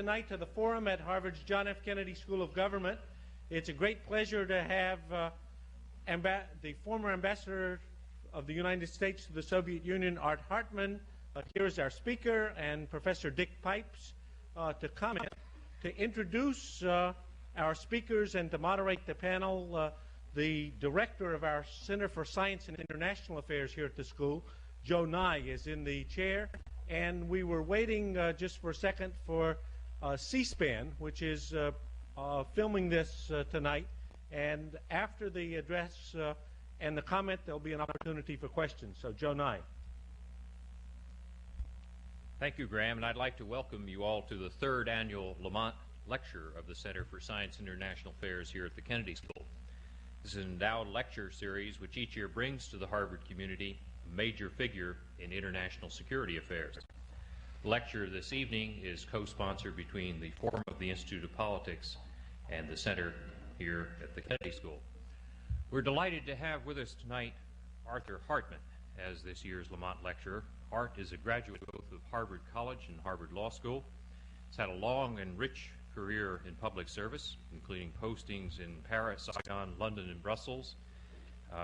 Tonight to the forum at Harvard's John F. Kennedy School of Government. It's a great pleasure to have the former ambassador of the United States to the Soviet Union, Art Hartman, here as our speaker, and Professor Dick Pipes to comment, to introduce our speakers and to moderate the panel. The director of our Center for Science and International Affairs here at the school, Joe Nye, is in the chair, and we were waiting just for a second for C-SPAN, which is filming this tonight, and after the address and the comment, there'll be an opportunity for questions. So, Joe Nye. Thank you, Graham, and I'd like to welcome you all to the third annual Lamont Lecture of the Center for Science and International Affairs here at the Kennedy School. This is an endowed lecture series which each year brings to the Harvard community a major figure in international security affairs. The lecture this evening is co-sponsored between the Forum of the Institute of Politics and the Center here at the Kennedy School. We're delighted to have with us tonight Arthur Hartman as this year's Lamont Lecturer. Art is a graduate both of Harvard College and Harvard Law School. He's had a long and rich career in public service, including postings in Paris, Saigon, London, and Brussels.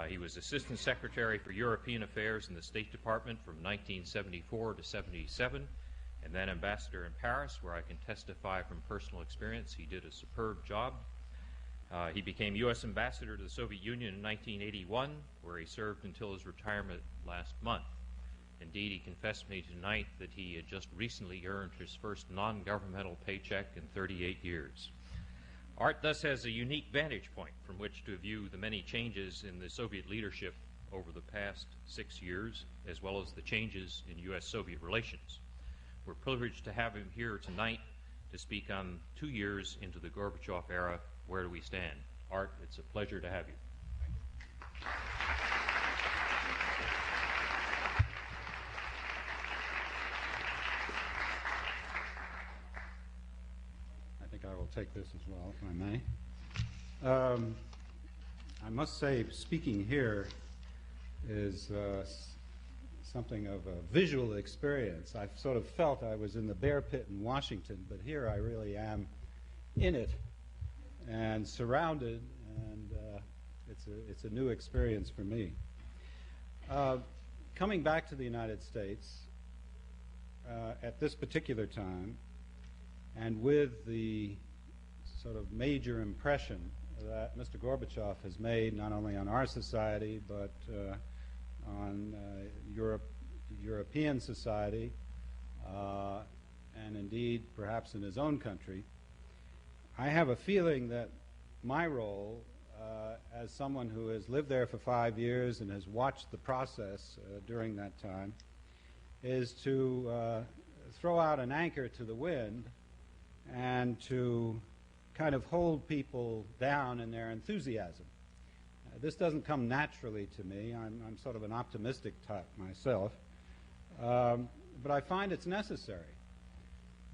He was Assistant Secretary for European Affairs in the State Department from 1974 to 77, and then Ambassador in Paris, where I can testify from personal experience he did a superb job. He became U.S. Ambassador to the Soviet Union in 1981, where he served until his retirement last month. Indeed, he confessed to me tonight that he had just recently earned his first non-governmental paycheck in 38 years. Art thus has a unique vantage point from which to view the many changes in the Soviet leadership over the past 6 years, as well as the changes in U.S.-Soviet relations. We're privileged to have him here tonight to speak on 2 years into the Gorbachev era. Where do we stand? Art, it's a pleasure to have you. I think I will take this as well, if I may. I must say, speaking here is something of a visual experience. I sort of felt I was in the bear pit in Washington, but here I really am in it and surrounded, and it's a new experience for me. Coming back to the United States at this particular time, and with the sort of major impression that Mr. Gorbachev has made not only on our society but on European society, and indeed perhaps in his own country, I have a feeling that my role as someone who has lived there for 5 years and has watched the process during that time is to throw out an anchor to the wind and to kind of hold people down in their enthusiasm. This doesn't come naturally to me. I'm sort of an optimistic type myself. But I find it's necessary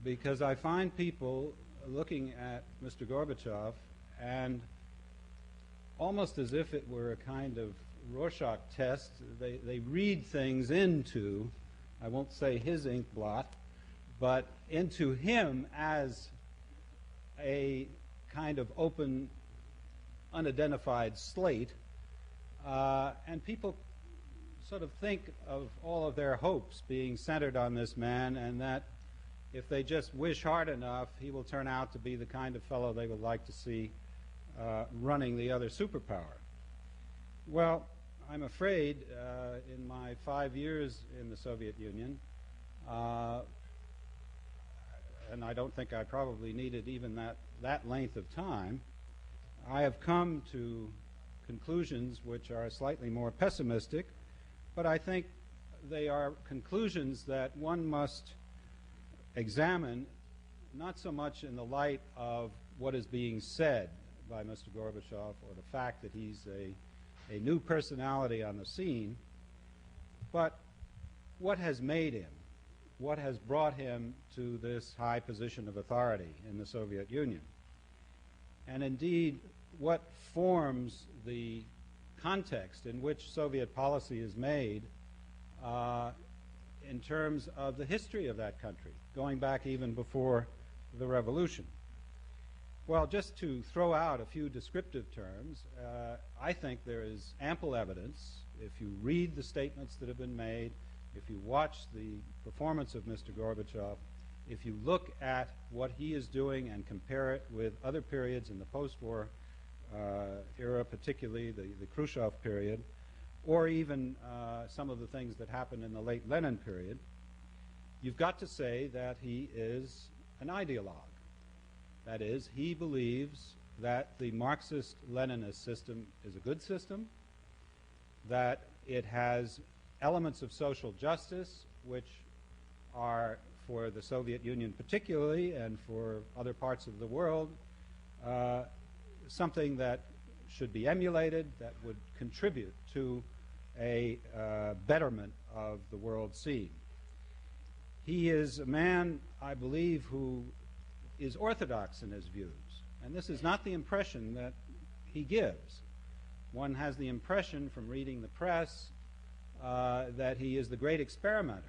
because I find people looking at Mr. Gorbachev and almost as if it were a kind of Rorschach test, they read things into, I won't say his ink blot, but into him as a kind of open, unidentified slate, and people sort of think of all of their hopes being centered on this man, and that if they just wish hard enough, he will turn out to be the kind of fellow they would like to see running the other superpower. Well, I'm afraid in my 5 years in the Soviet Union, and I don't think I probably needed even that length of time, I have come to conclusions which are slightly more pessimistic, but I think they are conclusions that one must examine not so much in the light of what is being said by Mr. Gorbachev or the fact that he's a new personality on the scene, but what has made him, what has brought him to this high position of authority in the Soviet Union, and indeed what forms the context in which Soviet policy is made in terms of the history of that country, going back even before the revolution? Well, just to throw out a few descriptive terms, I think there is ample evidence, if you read the statements that have been made, if you watch the performance of Mr. Gorbachev, if you look at what he is doing and compare it with other periods in the post-war era, particularly the Khrushchev period, or even some of the things that happened in the late Lenin period, you've got to say that he is an ideologue. That is, he believes that the Marxist-Leninist system is a good system, that it has elements of social justice which are, for the Soviet Union particularly and for other parts of the world, something that should be emulated, that would contribute to a betterment of the world scene. He is a man, I believe, who is orthodox in his views, and this is not the impression that he gives. One has the impression from reading the press that he is the great experimenter,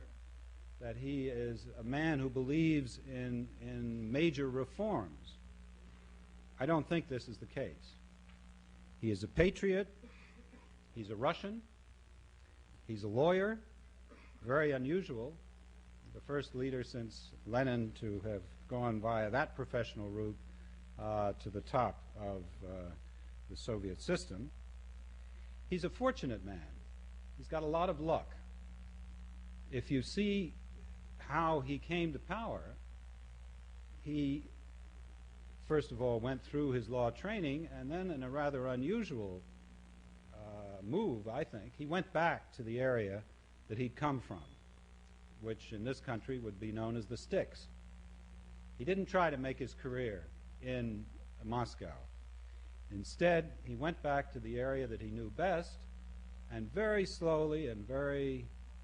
that he is a man who believes in major reforms. I don't think this is the case. He is a patriot, he's a Russian, he's a lawyer, very unusual, the first leader since Lenin to have gone via that professional route to the top of the Soviet system. He's a fortunate man. He's got a lot of luck. If you see how he came to power, he first of all went through his law training, and then in a rather unusual move, I think, he went back to the area that he'd come from, which in this country would be known as the sticks. He didn't try to make his career in Moscow. Instead, he went back to the area that he knew best, and very slowly and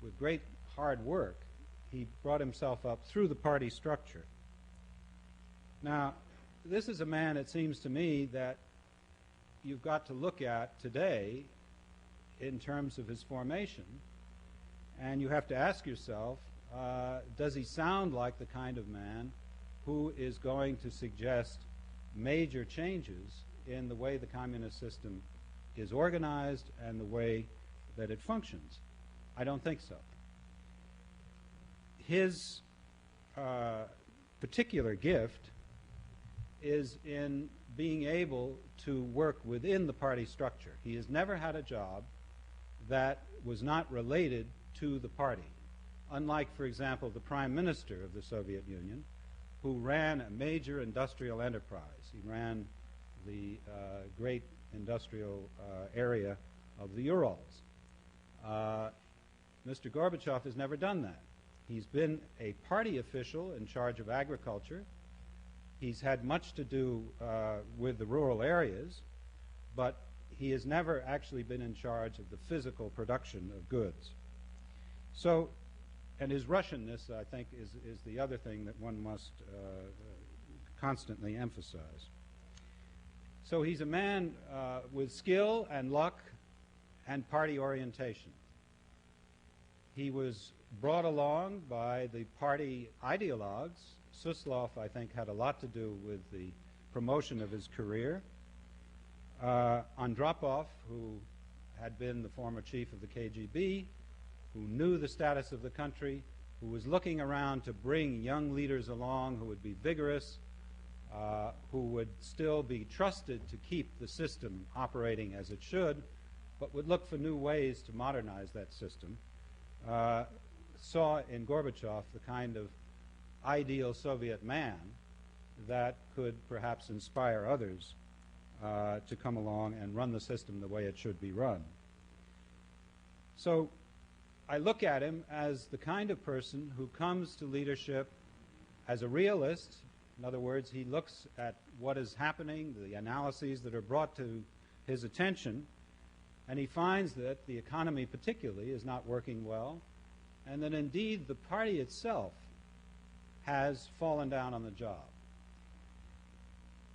with great hard work, he brought himself up through the party structure. Now, this is a man, it seems to me, that you've got to look at today in terms of his formation, and you have to ask yourself, does he sound like the kind of man who is going to suggest major changes in the way the communist system is organized and the way that it functions? I don't think so. His particular gift is in being able to work within the party structure. He has never had a job that was not related to the party, unlike, for example, the Prime Minister of the Soviet Union, who ran a major industrial enterprise. He ran the great industrial area of the Urals. Mr. Gorbachev has never done that. He's been a party official in charge of agriculture. He's had much to do with the rural areas, but he has never actually been in charge of the physical production of goods. So, and his Russianness, I think, is the other thing that one must constantly emphasize. So he's a man with skill and luck and party orientation. He was brought along by the party ideologues. Suslov, I think, had a lot to do with the promotion of his career. Andropov, who had been the former chief of the KGB, who knew the status of the country, who was looking around to bring young leaders along who would be vigorous, who would still be trusted to keep the system operating as it should, but would look for new ways to modernize that system, saw in Gorbachev the kind of ideal Soviet man that could perhaps inspire others to come along and run the system the way it should be run. So I look at him as the kind of person who comes to leadership as a realist. In other words, he looks at what is happening, the analyses that are brought to his attention, and he finds that the economy particularly is not working well, and that indeed the party itself has fallen down on the job.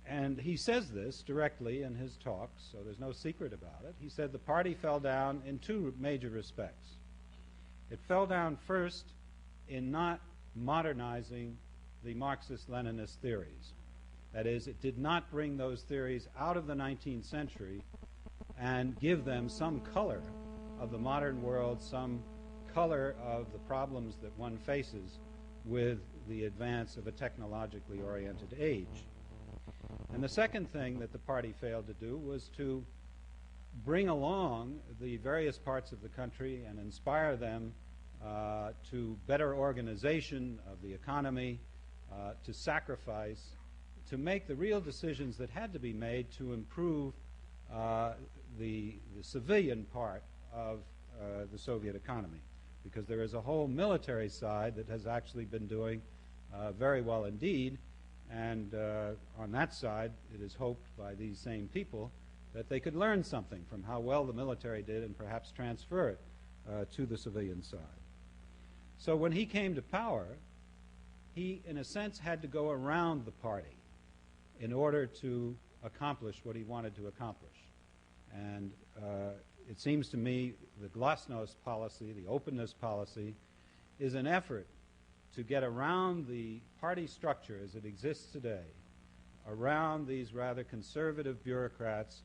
And he says this directly in his talks, so there's no secret about it. He said the party fell down in two major respects. It fell down first in not modernizing the Marxist-Leninist theories. That is, it did not bring those theories out of the 19th century and give them some color of the modern world, some color of the problems that one faces with the advance of a technologically oriented age. And the second thing that the party failed to do was to bring along the various parts of the country and inspire them to better organization of the economy, to sacrifice, to make the real decisions that had to be made to improve the civilian part of the Soviet economy, because there is a whole military side that has actually been doing very well indeed, and on that side it is hoped by these same people that they could learn something from how well the military did and perhaps transfer it to the civilian side. So when he came to power, he in a sense had to go around the party in order to accomplish what he wanted to accomplish. And it seems to me the glasnost policy, the openness policy, is an effort to get around the party structure as it exists today, around these rather conservative bureaucrats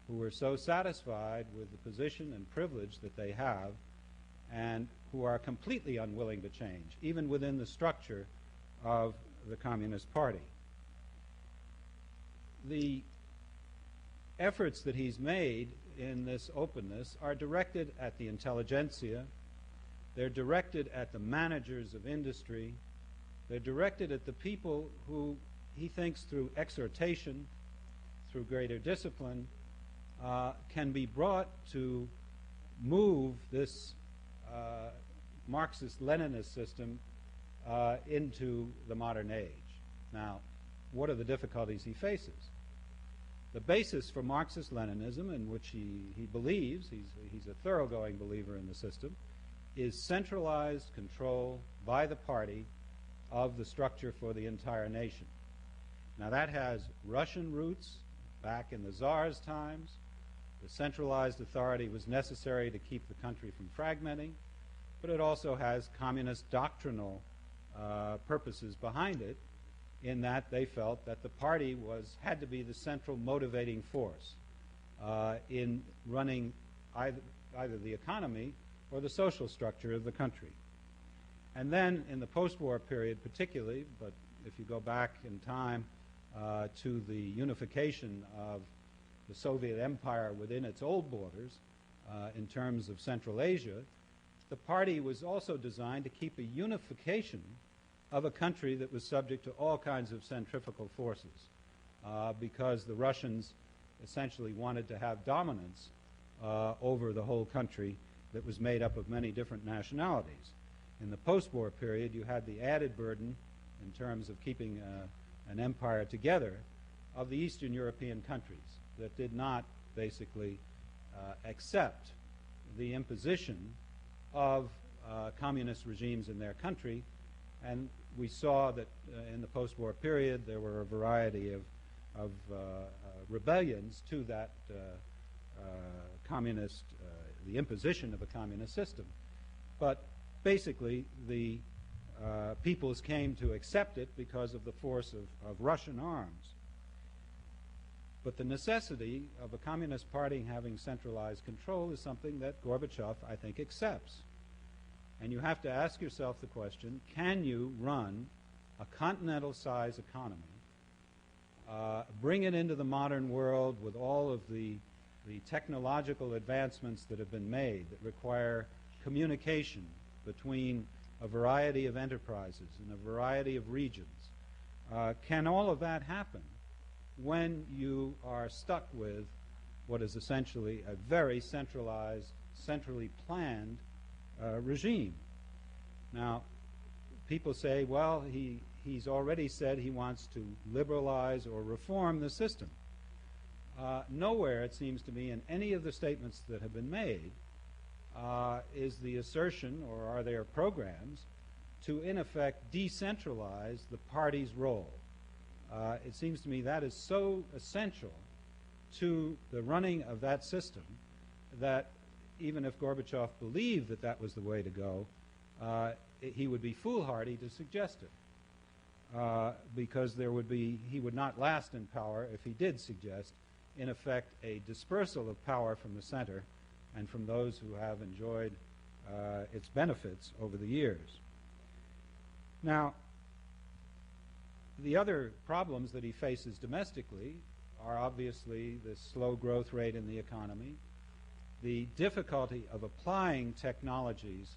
who are so satisfied with the position and privilege that they have and who are completely unwilling to change, even within the structure of the Communist Party. The efforts that he's made in this openness are directed at the intelligentsia, they're directed at the managers of industry, they're directed at the people who he thinks through exhortation, through greater discipline, can be brought to move this Marxist-Leninist system into the modern age. Now, what are the difficulties he faces? The basis for Marxist-Leninism, in which he believes, he's a thoroughgoing believer in the system, is centralized control by the party of the structure for the entire nation. Now that has Russian roots back in the Tsar's times. The centralized authority was necessary to keep the country from fragmenting, but it also has communist doctrinal purposes behind it, in that they felt that the party had to be the central motivating force in running either the economy or the social structure of the country. And then in the post-war period particularly, but if you go back in time to the unification of the Soviet Empire within its old borders in terms of Central Asia, the party was also designed to keep a unification of a country that was subject to all kinds of centrifugal forces because the Russians essentially wanted to have dominance over the whole country that was made up of many different nationalities. In the post-war period, you had the added burden in terms of keeping an empire together of the Eastern European countries that did not basically accept the imposition of communist regimes in their country. And we saw that in the post-war period there were a variety of rebellions to that communist, the imposition of a communist system. But basically the peoples came to accept it because of the force of Russian arms. But the necessity of a communist party having centralized control is something that Gorbachev, I think, accepts. And you have to ask yourself the question, can you run a continental-size economy, bring it into the modern world with all of the technological advancements that have been made that require communication between a variety of enterprises and a variety of regions? Can all of that happen when you are stuck with what is essentially a very centralized, centrally planned regime? Now, people say, well, he's already said he wants to liberalize or reform the system. Nowhere, it seems to me, in any of the statements that have been made is the assertion, or are there programs, to in effect decentralize the party's role. It seems to me that is so essential to the running of that system that even if Gorbachev believed that that was the way to go, he would be foolhardy to suggest it. because he would not last in power if he did suggest, in effect, a dispersal of power from the center and from those who have enjoyed its benefits over the years. Now, the other problems that he faces domestically are obviously the slow growth rate in the economy, the difficulty of applying technologies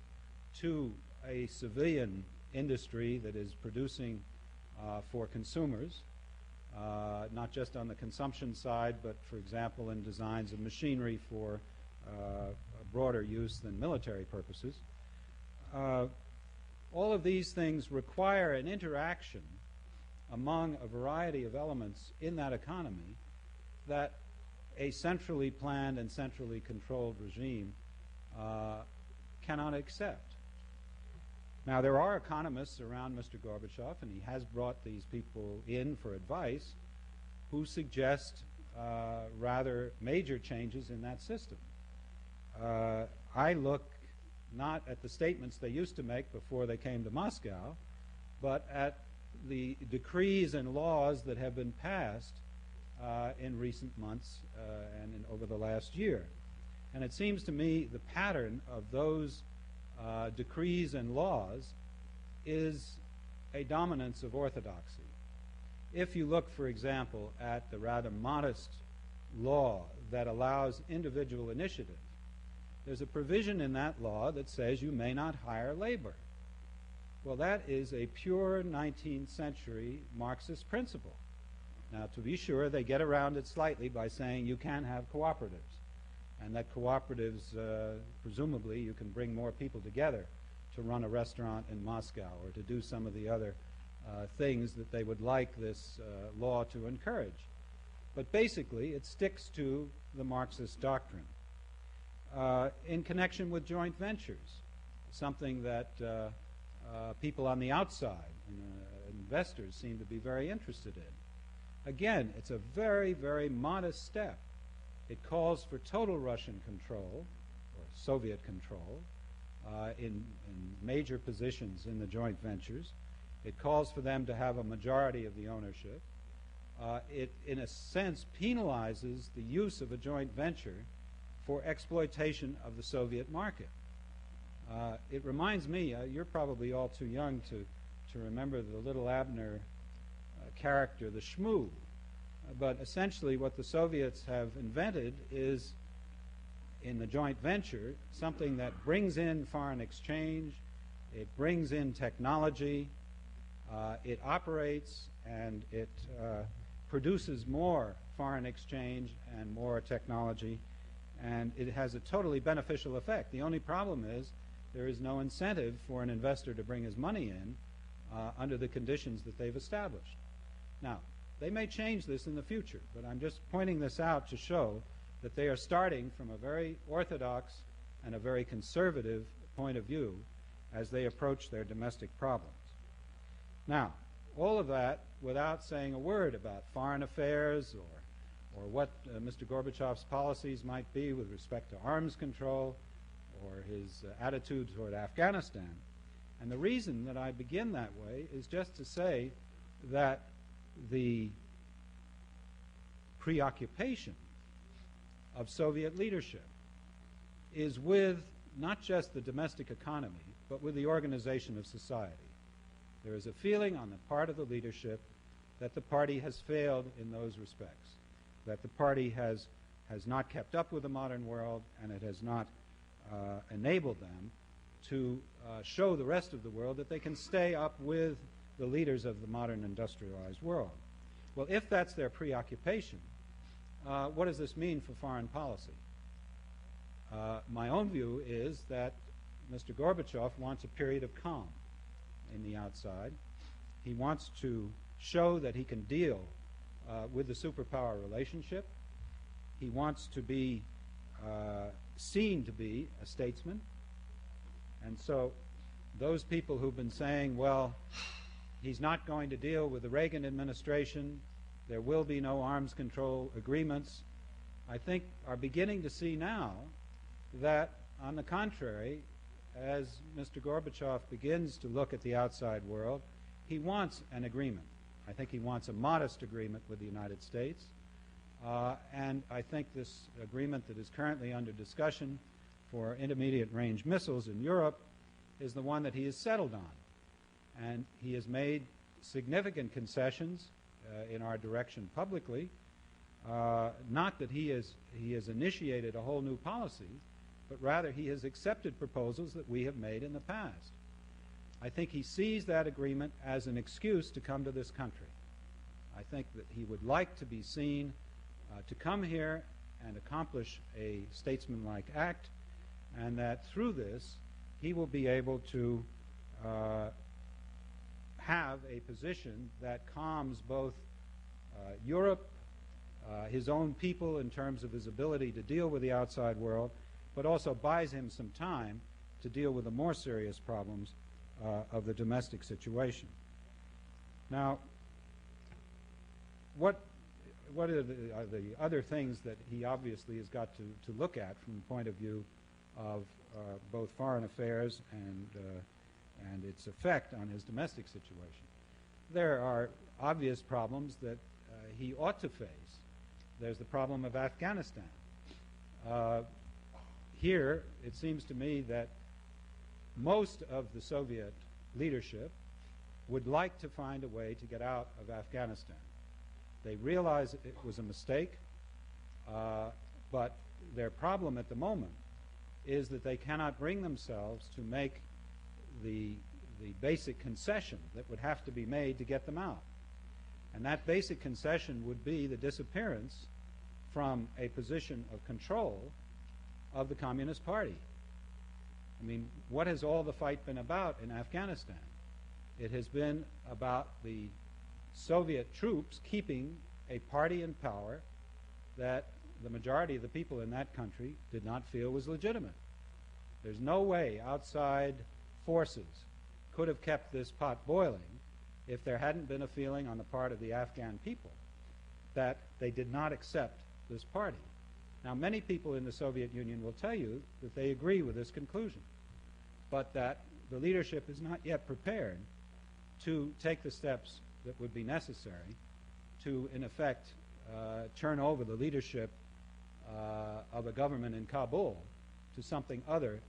to a civilian industry that is producing for consumers, not just on the consumption side, but, for example, in designs of machinery for broader use than military purposes. All of these things require an interaction among a variety of elements in that economy that a centrally planned and centrally controlled regime cannot accept. Now, there are economists around Mr. Gorbachev, and he has brought these people in for advice, who suggest rather major changes in that system. I look not at the statements they used to make before they came to Moscow, but at the decrees and laws that have been passed in recent months and over the last year. And it seems to me the pattern of those decrees and laws is a dominance of orthodoxy. If you look, for example, at the rather modest law that allows individual initiative, there's a provision in that law that says you may not hire labor. Well, that is a pure 19th century Marxist principle. Now, to be sure, they get around it slightly by saying you can have cooperatives, and that cooperatives, presumably, you can bring more people together to run a restaurant in Moscow or to do some of the other things that they would like this law to encourage. But basically, it sticks to the Marxist doctrine. In connection with joint ventures, something that people on the outside, investors, seem to be very interested in. Again, it's a very, very modest step. It calls for total Russian control, or Soviet control, in major positions in the joint ventures. It calls for them to have a majority of the ownership. It, in a sense, penalizes the use of a joint venture for exploitation of the Soviet market. It reminds me, you're probably all too young to remember the little Abner character, the Shmoo. But essentially what the Soviets have invented is, in the joint venture, something that brings in foreign exchange, it brings in technology, it operates, and it produces more foreign exchange and more technology, and it has a totally beneficial effect. The only problem is there is no incentive for an investor to bring his money in under the conditions that they've established. Now, they may change this in the future, but I'm just pointing this out to show that they are starting from a very orthodox and a very conservative point of view as they approach their domestic problems. Now, all of that without saying a word about foreign affairs or what Mr. Gorbachev's policies might be with respect to arms control or his attitude toward Afghanistan. And the reason that I begin that way is just to say that the preoccupation of Soviet leadership is with not just the domestic economy, but with the organization of society. There is a feeling on the part of the leadership that the party has failed in those respects, that the party has not kept up with the modern world, and it has not enabled them to show the rest of the world that they can stay up with the leaders of the modern industrialized world. Well, if that's their preoccupation, what does this mean for foreign policy? My own view is that Mr. Gorbachev wants a period of calm in the outside. He wants to show that he can deal with the superpower relationship. He wants to be seen to be a statesman. And so those people who've been saying, well, he's not going to deal with the Reagan administration, there will be no arms control agreements, I think are beginning to see now that, on the contrary, as Mr. Gorbachev begins to look at the outside world, he wants an agreement. I think he wants a modest agreement with the United States. And I think this agreement that is currently under discussion for intermediate range missiles in Europe is the one that he has settled on. And he has made significant concessions in our direction publicly. Not that he has initiated a whole new policy, but rather he has accepted proposals that we have made in the past. I think he sees that agreement as an excuse to come to this country. I think that he would like to be seen to come here and accomplish a statesmanlike act, and that through this he will be able to have a position that calms both Europe, his own people in terms of his ability to deal with the outside world, but also buys him some time to deal with the more serious problems of the domestic situation. Now, what are the other things that he obviously has got to look at from the point of view of both foreign affairs and its effect on his domestic situation? There are obvious problems that he ought to face. There's the problem of Afghanistan. Here, it seems to me that most of the Soviet leadership would like to find a way to get out of Afghanistan. They realize it was a mistake, but their problem at the moment is that they cannot bring themselves to make the basic concession that would have to be made to get them out. And that basic concession would be the disappearance from a position of control of the Communist Party. I mean, what has all the fight been about in Afghanistan? It has been about the Soviet troops keeping a party in power that the majority of the people in that country did not feel was legitimate. There's no way outside forces could have kept this pot boiling if there hadn't been a feeling on the part of the Afghan people that they did not accept this party. Now, many people in the Soviet Union will tell you that they agree with this conclusion, but that the leadership is not yet prepared to take the steps that would be necessary to, in effect, turn over the leadership of a government in Kabul to something other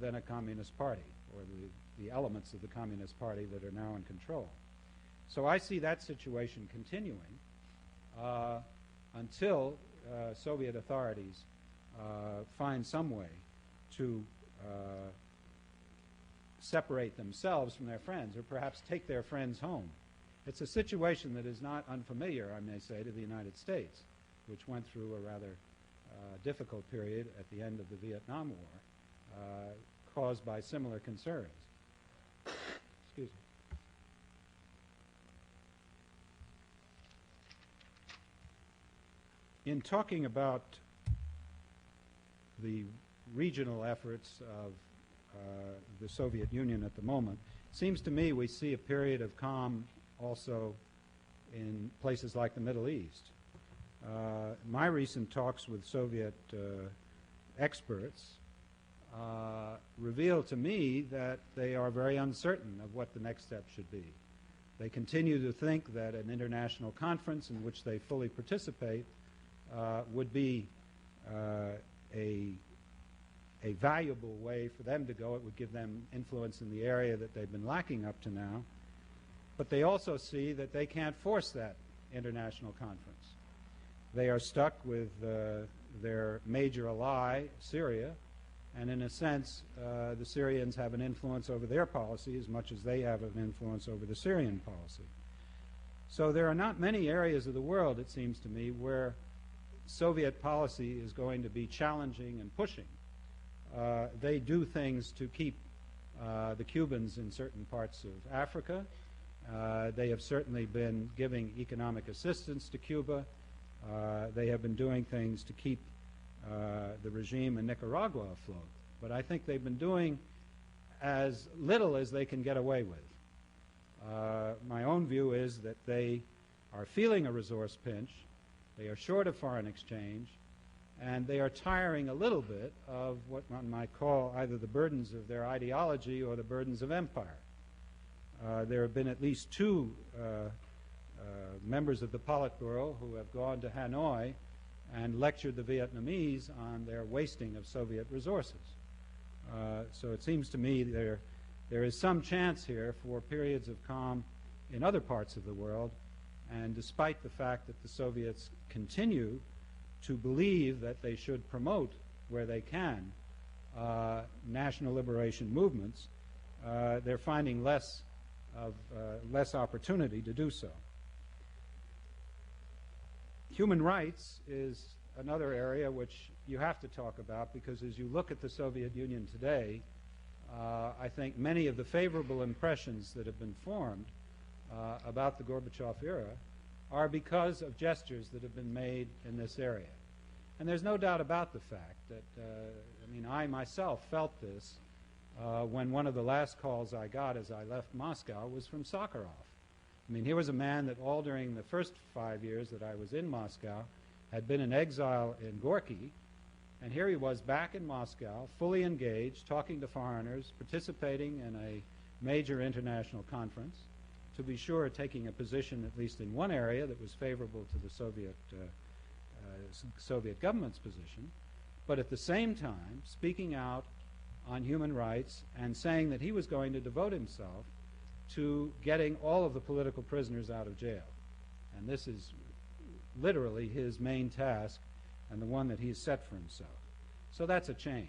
than a communist party, or the elements of the communist party that are now in control. So I see that situation continuing until Soviet authorities find some way to separate themselves from their friends, or perhaps take their friends home. It's a situation that is not unfamiliar, I may say, to the United States, which went through a rather difficult period at the end of the Vietnam War, caused by similar concerns. Excuse me. In talking about the regional efforts of the Soviet Union at the moment, it seems to me we see a period of calm also in places like the Middle East. My recent talks with Soviet experts reveal to me that they are very uncertain of what the next step should be. They continue to think that an international conference in which they fully participate would be a valuable way for them to go. It would give them influence in the area that they've been lacking up to now. But they also see that they can't force that international conference. They are stuck with their major ally, Syria, and in a sense, the Syrians have an influence over their policy as much as they have an influence over the Syrian policy. So there are not many areas of the world, it seems to me, where Soviet policy is going to be challenging and pushing. They do things to keep the Cubans in certain parts of Africa. They have certainly been giving economic assistance to Cuba. They have been doing things to keep the regime in Nicaragua afloat. But I think they've been doing as little as they can get away with. My own view is that they are feeling a resource pinch. They are short of foreign exchange, and they are tiring a little bit of what one might call either the burdens of their ideology or the burdens of empire. There have been at least two members of the Politburo who have gone to Hanoi and lectured the Vietnamese on their wasting of Soviet resources. So it seems to me there is some chance here for periods of calm in other parts of the world, and despite the fact that the Soviets continue to believe that they should promote, where they can, national liberation movements, they're finding less opportunity to do so. Human rights is another area which you have to talk about, because as you look at the Soviet Union today, I think many of the favorable impressions that have been formed about the Gorbachev era are because of gestures that have been made in this area. And there's no doubt about the fact that, I myself felt this when one of the last calls I got as I left Moscow was from Sakharov. Here was a man that all during the first 5 years that I was in Moscow had been in exile in Gorky, and here he was back in Moscow, fully engaged, talking to foreigners, participating in a major international conference, to be sure taking a position at least in one area that was favorable to the Soviet government's position, but at the same time speaking out on human rights and saying that he was going to devote himself to getting all of the political prisoners out of jail. And this is literally his main task and the one that he's set for himself. So that's a change.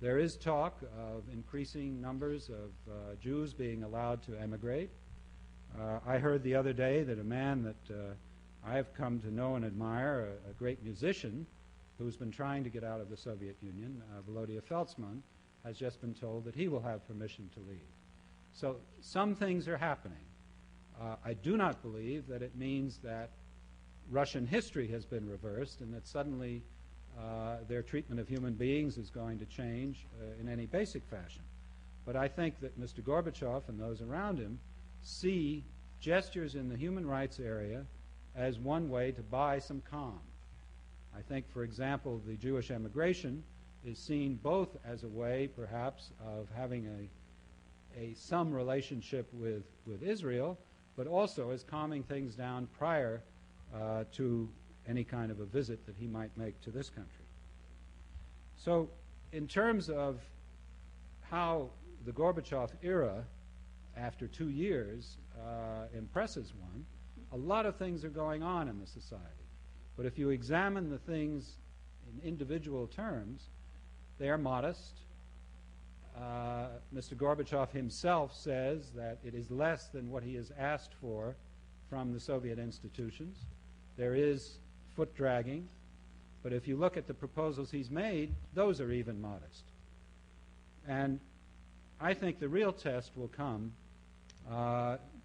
There is talk of increasing numbers of Jews being allowed to emigrate. I heard the other day that a man that I have come to know and admire, a great musician who's been trying to get out of the Soviet Union, Volodya Feltsman, has just been told that he will have permission to leave. So some things are happening. I do not believe that it means that Russian history has been reversed and that suddenly their treatment of human beings is going to change in any basic fashion. But I think that Mr. Gorbachev and those around him see gestures in the human rights area as one way to buy some calm. I think, for example, the Jewish emigration is seen both as a way, perhaps, of having some relationship with Israel, but also as calming things down prior to any kind of a visit that he might make to this country. So in terms of how the Gorbachev era, after 2 years, impresses one, a lot of things are going on in the society. But if you examine the things in individual terms, they are modest. Mr. Gorbachev himself says that it is less than what he has asked for from the Soviet institutions. There is foot dragging, but if you look at the proposals he's made, those are even modest. And I think the real test will come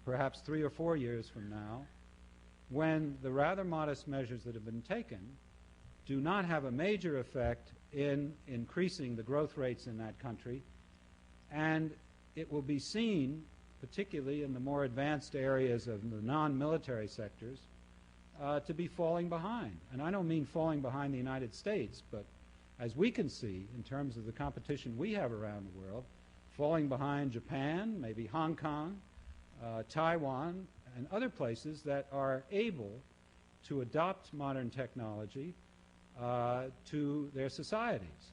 perhaps 3 or 4 years from now, when the rather modest measures that have been taken do not have a major effect in increasing the growth rates in that country, and it will be seen, particularly in the more advanced areas of the non-military sectors, to be falling behind. And I don't mean falling behind the United States, but as we can see in terms of the competition we have around the world, falling behind Japan, maybe Hong Kong, Taiwan, and other places that are able to adopt modern technology to their societies.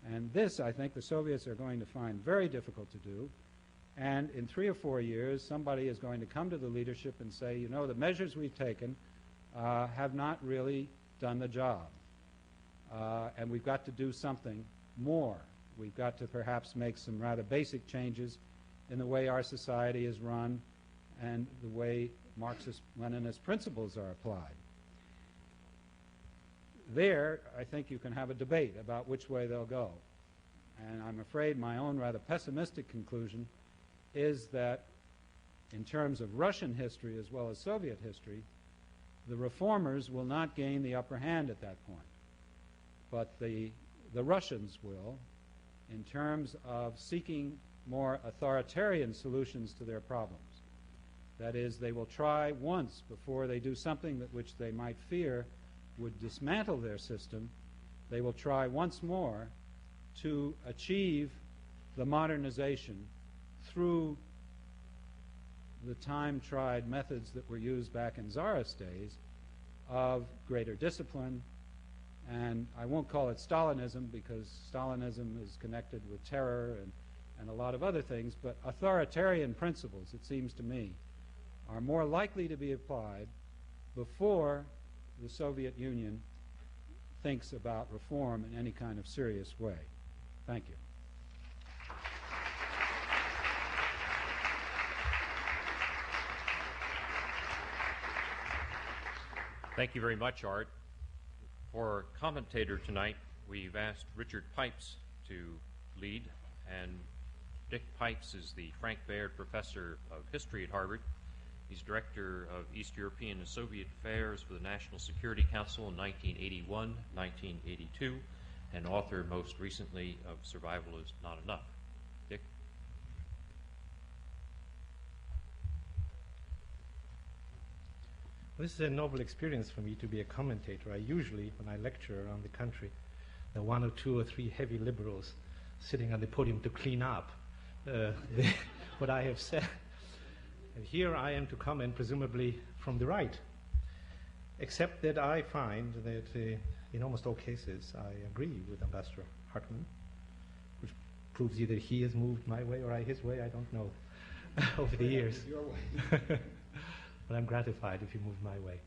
And this, I think, the Soviets are going to find very difficult to do. And in 3 or 4 years, somebody is going to come to the leadership and say, you know, the measures we've taken have not really done the job. And we've got to do something more. We've got to perhaps make some rather basic changes in the way our society is run and the way Marxist-Leninist principles are applied. There, I think you can have a debate about which way they'll go. And I'm afraid my own rather pessimistic conclusion is that in terms of Russian history as well as Soviet history, the reformers will not gain the upper hand at that point. But the Russians will, in terms of seeking more authoritarian solutions to their problems. That is, they will try once before they do something that which they might fear would dismantle their system. They will try once more to achieve the modernization through the time-tried methods that were used back in Tsarist days of greater discipline, and I won't call it Stalinism because Stalinism is connected with terror and a lot of other things, but authoritarian principles, it seems to me, are more likely to be applied before the Soviet Union thinks about reform in any kind of serious way. Thank you. Thank you very much, Art. For commentator tonight, we've asked Richard Pipes to lead, and Dick Pipes is the Frank Baird Professor of History at Harvard. He's Director of East European and Soviet Affairs for the National Security Council in 1981-1982, and author most recently of Survival is Not Enough. Dick? This is a novel experience for me to be a commentator. I usually, when I lecture around the country, there are one or two or three heavy liberals sitting on the podium to clean up what I have said. And here I am to comment, presumably from the right, except that I find that in almost all cases I agree with Ambassador Hartman, which proves either he has moved my way or I his way, I don't know, over the years. Your way. But I'm gratified if you move my way.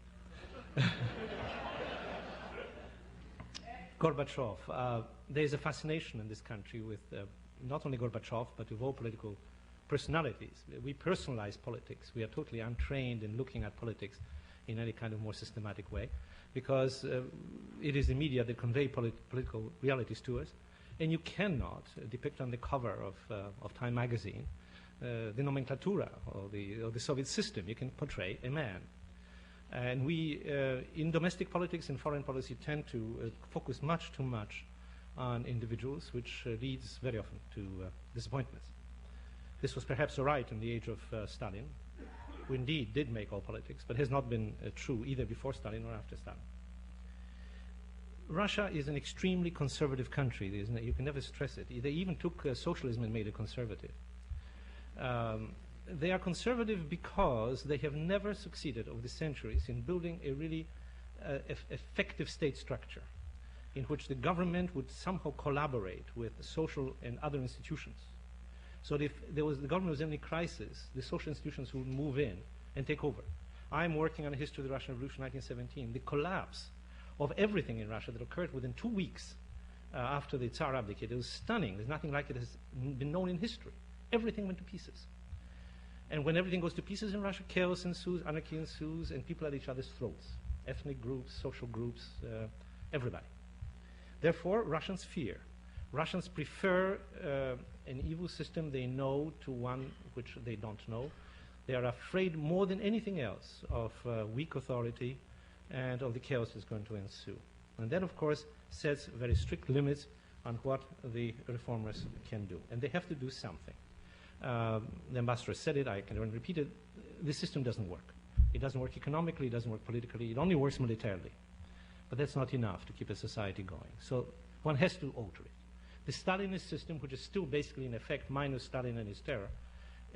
Gorbachev. There's a fascination in this country with not only Gorbachev, but with all political personalities. We personalize politics. We are totally untrained in looking at politics in any kind of more systematic way, because it is the media that convey political realities to us, and you cannot depict on the cover of Time magazine the nomenclatura or the Soviet system. You can portray a man. And we, in domestic politics and foreign policy, tend to focus much too much on individuals, which leads very often to disappointments. This was perhaps all right in the age of Stalin, who indeed did make all politics, but has not been true either before Stalin or after Stalin. Russia is an extremely conservative country. You can never stress it. They even took socialism and made it conservative. They are conservative because they have never succeeded over the centuries in building a really effective state structure in which the government would somehow collaborate with social and other institutions. So if the government was in any crisis, the social institutions would move in and take over. I'm working on a history of the Russian Revolution 1917. The collapse of everything in Russia that occurred within 2 weeks after the Tsar abdicated. It was stunning. There's nothing like it has been known in history. Everything went to pieces. And when everything goes to pieces in Russia, chaos ensues, anarchy ensues, and people at each other's throats. Ethnic groups, social groups, everybody. Therefore, Russians fear. Russians prefer an evil system they know to one which they don't know. They are afraid more than anything else of weak authority and of the chaos that's going to ensue. And that, of course, sets very strict limits on what the reformers can do. And they have to do something. The ambassador said it, I can repeat it, this system doesn't work. It doesn't work economically, it doesn't work politically, it only works militarily. But that's not enough to keep a society going. So one has to alter it. The Stalinist system, which is still basically in effect minus Stalin and his terror,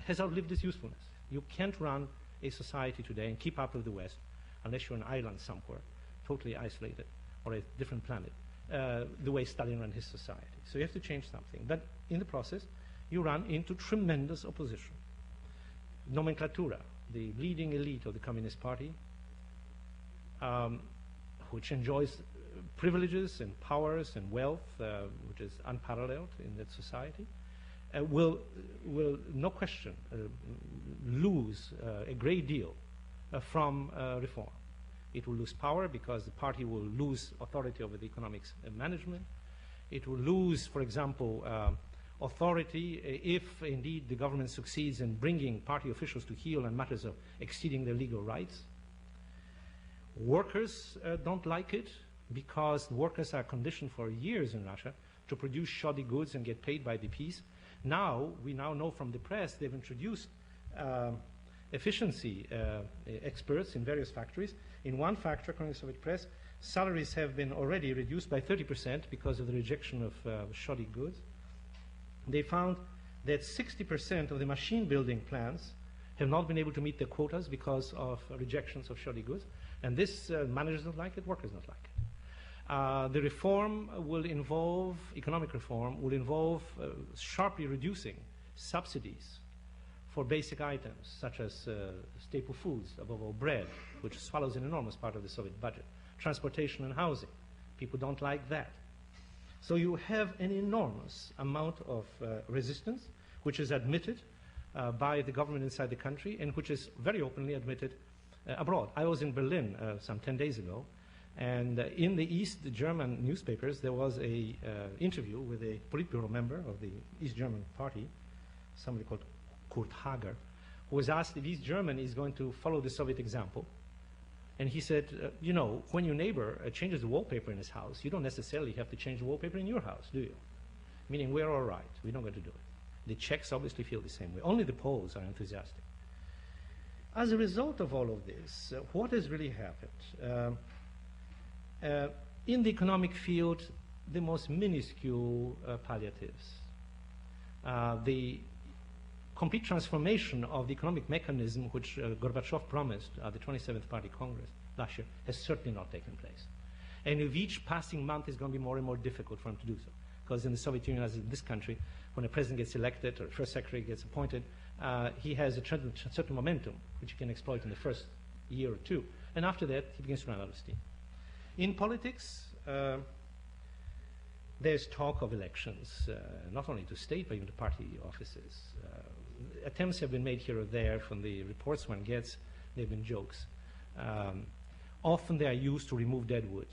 has outlived its usefulness. You can't run a society today and keep up with the West unless you're an island somewhere, totally isolated, or a different planet, the way Stalin ran his society. So you have to change something. But in the process, you run into tremendous opposition. Nomenclatura, the leading elite of the Communist Party, which enjoys privileges and powers and wealth, which is unparalleled in that society, will no question lose a great deal from reform. It will lose power because the party will lose authority over the economics and management. It will lose, for example, authority if indeed the government succeeds in bringing party officials to heel on matters of exceeding their legal rights. Workers don't like it because workers are conditioned for years in Russia to produce shoddy goods and get paid by the piece. Now, we now know from the press they've introduced efficiency experts in various factories. In one factory, according to the Soviet press, salaries have been already reduced by 30% because of the rejection of shoddy goods. They found that 60% of the machine building plants have not been able to meet their quotas because of rejections of shoddy goods. And this, managers don't like it, workers don't like it. The reform will involve, economic reform, will involve sharply reducing subsidies for basic items, such as staple foods, above all bread, which swallows an enormous part of the Soviet budget, transportation and housing. People don't like that. So you have an enormous amount of resistance, which is admitted by the government inside the country and which is very openly admitted abroad. I was in Berlin some 10 days ago, and in the East German newspapers there was an interview with a Politburo member of the East German party, somebody called Kurt Hager, who was asked if East Germany is going to follow the Soviet example. And he said, you know, when your neighbor changes the wallpaper in his house, you don't necessarily have to change the wallpaper in your house, do you? Meaning we're all right. We're not going to do it. The Czechs obviously feel the same way. Only the Poles are enthusiastic. As a result of all of this, what has really happened? In the economic field, the most minuscule palliatives. The complete transformation of the economic mechanism which Gorbachev promised at the 27th Party Congress last year has certainly not taken place. And with each passing month, it's going to be more and more difficult for him to do so. Because in the Soviet Union, as in this country, when a president gets elected or a first secretary gets appointed, he has a certain momentum which he can exploit in the first year or two. And after that, he begins to run out of steam. In politics, there's talk of elections, not only to state, but even to party offices. Attempts have been made here or there. From the reports one gets, they've been jokes. Often they are used to remove deadwood.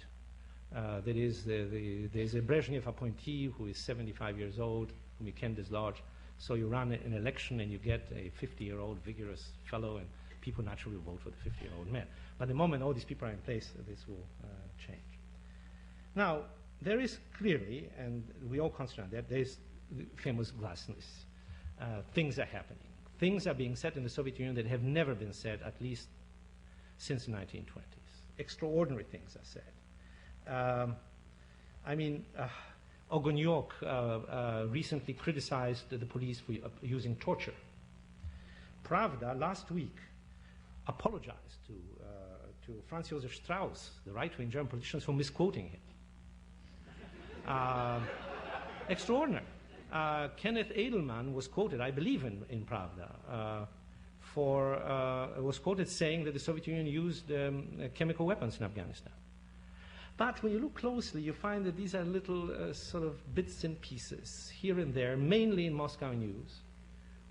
That is, there's a Brezhnev appointee who is 75 years old, whom you can dislodge. So you run an election and you get a 50-year-old vigorous fellow, and people naturally will vote for the 50-year-old man. But the moment all these people are in place, this will change. Now, there is clearly, and we all consider that, there's the famous glasnost. Things are happening. Things are being said in the Soviet Union that have never been said, at least since the 1920s. Extraordinary things are said. Ogonyok recently criticized the police for using torture. Pravda last week apologized to Franz Josef Strauss, the right-wing German politicians, for misquoting him. Extraordinary. Kenneth Edelman was quoted, I believe in Pravda, was quoted saying that the Soviet Union used chemical weapons in Afghanistan. But when you look closely, you find that these are little sort of bits and pieces here and there, mainly in Moscow News,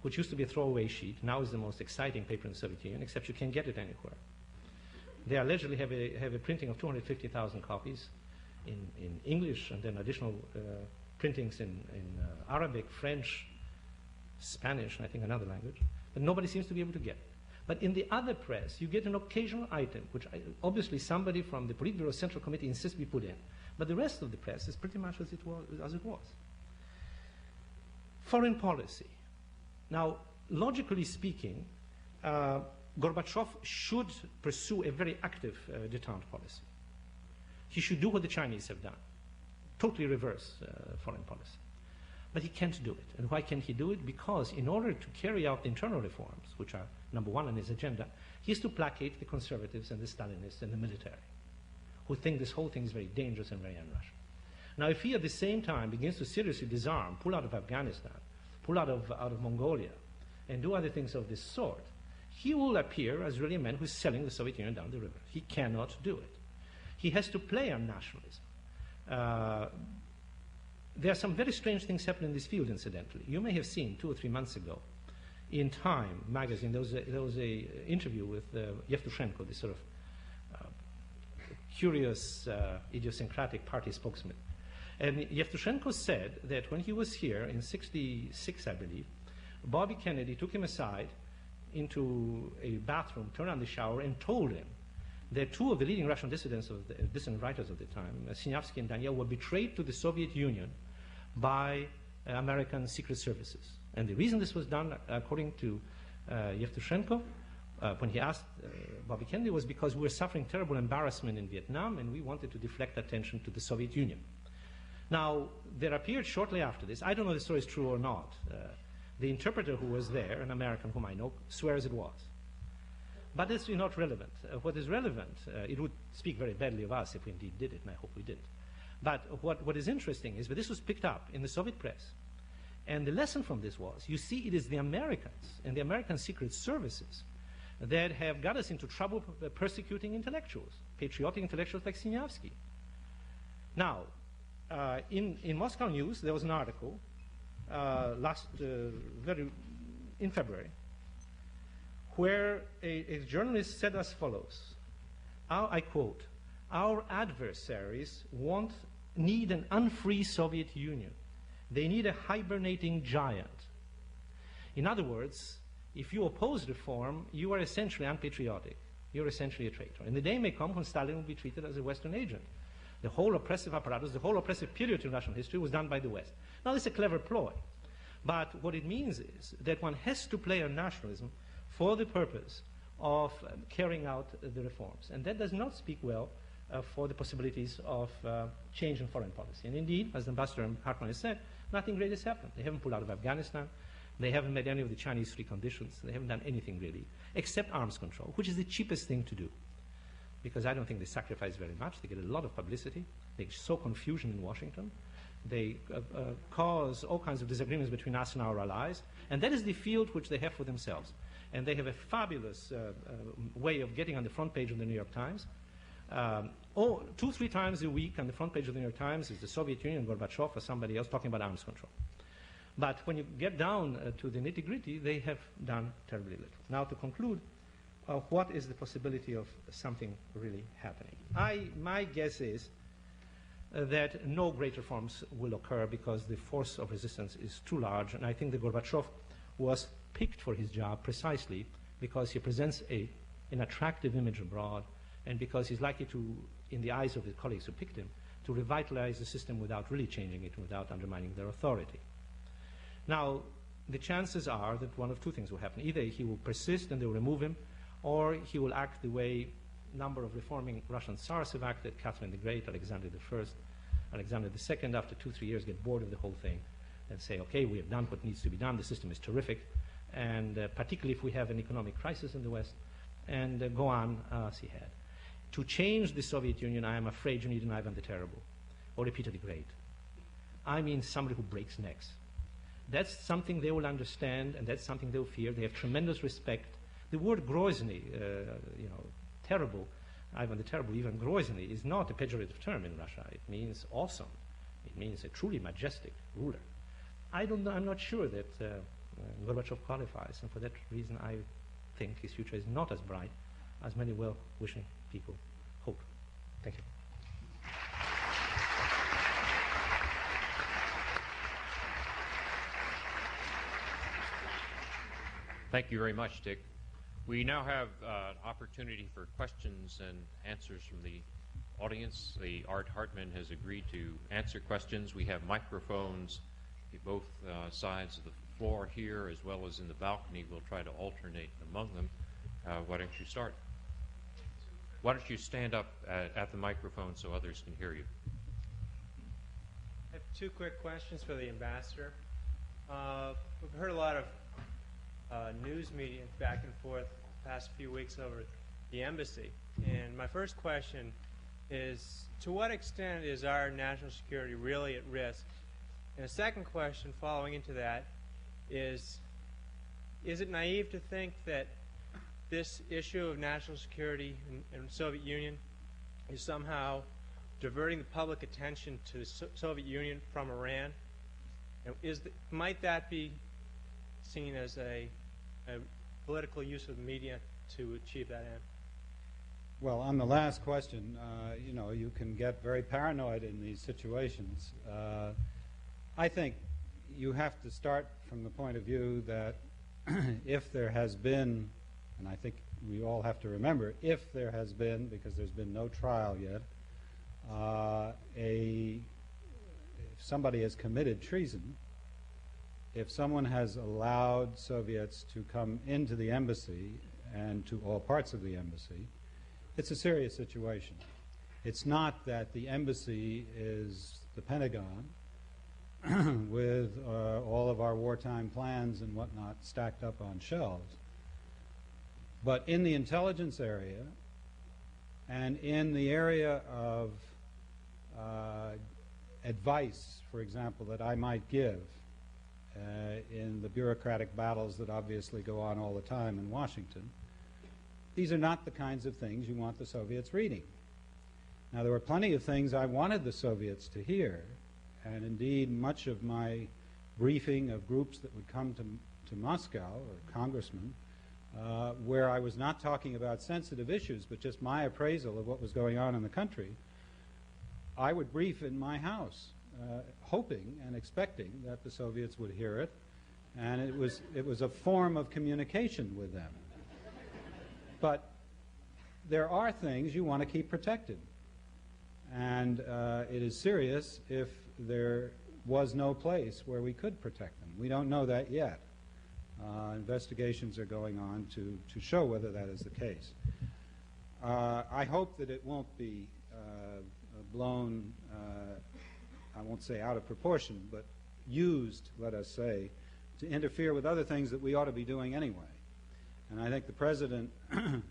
which used to be a throwaway sheet, now is the most exciting paper in the Soviet Union, except you can't get it anywhere. They allegedly have a printing of 250,000 copies in English, and then additional printings in Arabic, French, Spanish, and I think another language, but nobody seems to be able to get it. But in the other press, you get an occasional item, which obviously somebody from the Politburo Central Committee insists we put in. But the rest of the press is pretty much as it was. Foreign policy. Now, logically speaking, Gorbachev should pursue a very active détente policy. He should do what the Chinese have done, totally reverse foreign policy. But he can't do it. And why can't he do it? Because in order to carry out the internal reforms, which are number one on his agenda, he has to placate the conservatives and the Stalinists and the military, who think this whole thing is very dangerous and very un-Russian. Now, if he at the same time begins to seriously disarm, pull out of Afghanistan, pull out of Mongolia, and do other things of this sort, he will appear as really a man who's selling the Soviet Union down the river. He cannot do it. He has to play on nationalism. There are some very strange things happening in this field, incidentally. You may have seen 2 or 3 months ago in Time magazine, there was an interview with Yevtushenko, this sort of curious, idiosyncratic party spokesman. And Yevtushenko said that when he was here in 1966, I believe, Bobby Kennedy took him aside into a bathroom, turned on the shower, and told him that 2 of the leading Russian dissidents, dissident writers of the time, Sinyavsky and Daniel, were betrayed to the Soviet Union by American secret services. And the reason this was done, according to Yevtushenko, when he asked Bobby Kennedy, was because we were suffering terrible embarrassment in Vietnam and we wanted to deflect attention to the Soviet Union. Now, there appeared shortly after this, I don't know if the story is true or not, The interpreter who was there, an American whom I know, swears it was. But it's not relevant. What is relevant, it would speak very badly of us if we indeed did it, and I hope we didn't. But what is interesting is that this was picked up in the Soviet press. And the lesson from this was, you see, it is the Americans and the American secret services that have got us into trouble persecuting intellectuals, patriotic intellectuals like Sinyavsky. Now, in Moscow News, there was an article in February, where a journalist said as follows, I quote, "Our adversaries need an unfree Soviet Union. They need a hibernating giant." In other words, if you oppose reform, you are essentially unpatriotic. You're essentially a traitor. And the day may come when Stalin will be treated as a Western agent. The whole oppressive apparatus, the whole oppressive period in Russian history was done by the West. Now, this is a clever ploy. But what it means is that one has to play on nationalism for the purpose of carrying out the reforms. And that does not speak well for the possibilities of change in foreign policy. And indeed, as Ambassador Hartmann has said, nothing great has happened. They haven't pulled out of Afghanistan. They haven't met any of the Chinese free conditions. They haven't done anything really, except arms control, which is the cheapest thing to do. Because I don't think they sacrifice very much. They get a lot of publicity. They sow confusion in Washington. They cause all kinds of disagreements between us and our allies. And that is the field which they have for themselves. And they have a fabulous way of getting on the front page of the New York Times. 2-3 times a week on the front page of the New York Times is the Soviet Union, Gorbachev, or somebody else talking about arms control. But when you get down to the nitty-gritty, they have done terribly little. Now, to conclude, what is the possibility of something really happening? My guess is that no great reforms will occur because the force of resistance is too large, and I think that Gorbachev was picked for his job precisely because he presents an attractive image abroad, and because he's likely to, in the eyes of his colleagues who picked him, to revitalize the system without really changing it, without undermining their authority. Now, the chances are that one of two things will happen. Either he will persist and they will remove him, or he will act the way a number of reforming Russian Tsars have acted, Catherine the Great, Alexander I, Alexander II, after 2-3 years get bored of the whole thing and say, okay, we have done what needs to be done, the system is terrific, and particularly if we have an economic crisis in the West, and go on as he had. To change the Soviet Union, I am afraid you need an Ivan the Terrible, or a Peter the Great. I mean somebody who breaks necks. That's something they will understand, and that's something they will fear. They have tremendous respect. The word Grozny, terrible, Ivan the Terrible, even Grozny, is not a pejorative term in Russia. It means awesome. It means a truly majestic ruler. I'm not sure that Gorbachev qualifies, and for that reason I think his future is not as bright as many well-wishing people hope. Thank you. Thank you very much, Dick. We now have an opportunity for questions and answers from the audience. Art Hartman has agreed to answer questions. We have microphones at both sides of the floor here as well as in the balcony. We'll try to alternate among them. Why don't you start? Why don't you stand up at the microphone so others can hear you? I have two quick questions for the ambassador. We've heard a lot of news media back and forth the past few weeks over the embassy. And my first question is, to what extent is our national security really at risk? And a second question following into that is it naive to think that this issue of national security in the Soviet Union is somehow diverting the public attention to the Soviet Union from Iran? And might that be seen as a political use of the media to achieve that end? Well, on the last question, you can get very paranoid in these situations. I think you have to start from the point of view that if there has been, and I think we all have to remember, if there has been, because there's been no trial yet, if somebody has committed treason, if someone has allowed Soviets to come into the embassy and to all parts of the embassy, it's a serious situation. It's not that the embassy is the Pentagon with all of our wartime plans and whatnot stacked up on shelves. But in the intelligence area and in the area of advice, for example, that I might give in the bureaucratic battles that obviously go on all the time in Washington, these are not the kinds of things you want the Soviets reading. Now, there were plenty of things I wanted the Soviets to hear, and indeed much of my briefing of groups that would come to Moscow, or congressmen, where I was not talking about sensitive issues, but just my appraisal of what was going on in the country, I would brief in my house, hoping and expecting that the Soviets would hear it, and it was a form of communication with them. But there are things you want to keep protected, and it is serious if there was no place where we could protect them. We don't know that yet. Investigations are going on to show whether that is the case. I hope that it won't be blown, I won't say out of proportion, but used, let us say, to interfere with other things that we ought to be doing anyway. And I think the President